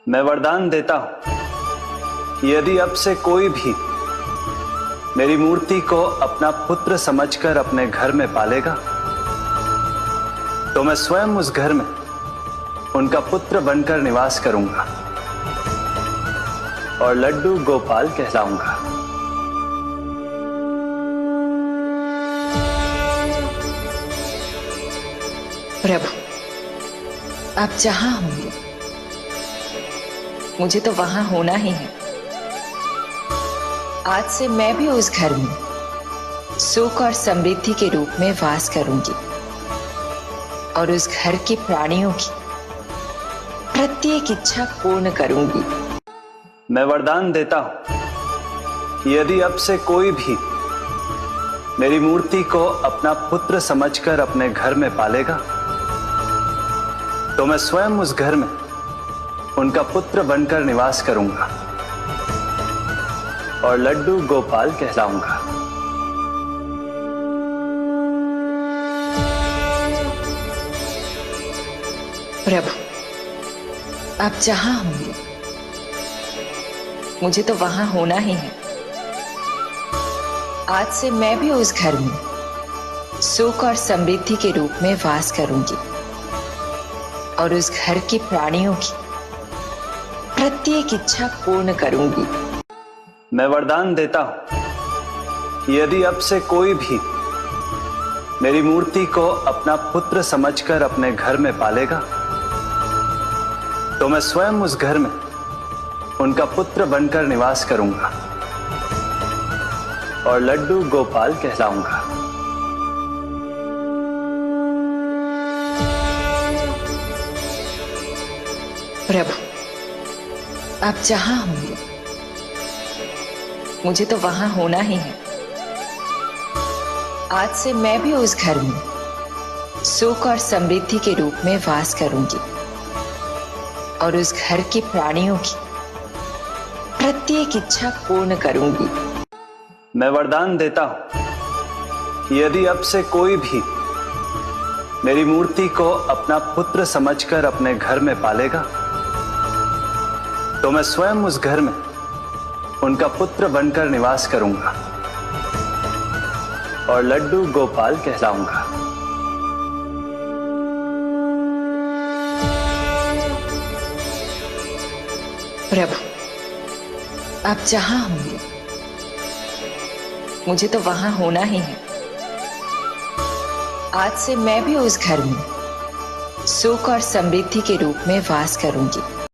मैं वरदान देता हूं कि यदि अब से कोई भी मेरी मूर्ति को अपना पुत्र समझकर अपने घर में पालेगा तो मैं स्वयं उस घर में उनका पुत्र बनकर निवास करूंगा और लड्डू गोपाल कहलाऊंगा। प्रभु, आप जहां होंगे मुझे तो वहां होना ही है। आज से मैं भी उस घर में सुख और समृद्धि के रूप में वास करूंगी और उस घर के प्राणियों की प्रत्येक इच्छा पूर्ण करूंगी। मैं वरदान देता हूं कि यदि अब से कोई भी मेरी मूर्ति को अपना पुत्र समझकर अपने घर में पालेगा तो मैं स्वयं उस घर में उनका पुत्र बनकर निवास करूंगा और लड्डू गोपाल कहलाऊंगा। प्रभु, आप जहां होंगे मुझे तो वहां होना ही है। आज से मैं भी उस घर में सुख और समृद्धि के रूप में वास करूंगी और उस घर के प्राणियों की प्रत्येक इच्छा पूर्ण करूंगी। मैं वरदान देता हूं कि यदि अब से कोई भी मेरी मूर्ति को अपना पुत्र समझकर अपने घर में पालेगा तो मैं स्वयं उस घर में उनका पुत्र बनकर निवास करूंगा और लड्डू गोपाल कहलाऊंगा। प्रभु, आप जहां होंगे मुझे तो वहां होना ही है। आज से मैं भी उस घर में सुख और समृद्धि के रूप में वास करूंगी और उस घर के प्राणियों की प्रत्येक इच्छा पूर्ण करूंगी। मैं वरदान देता हूं कि यदि अब से कोई भी मेरी मूर्ति को अपना पुत्र समझकर अपने घर में पालेगा तो मैं स्वयं उस घर में उनका पुत्र बनकर निवास करूंगा और लड्डू गोपाल कहलाऊंगा। प्रभु, आप जहां होंगे मुझे तो वहां होना ही है। आज से मैं भी उस घर में सुख और समृद्धि के रूप में वास करूंगी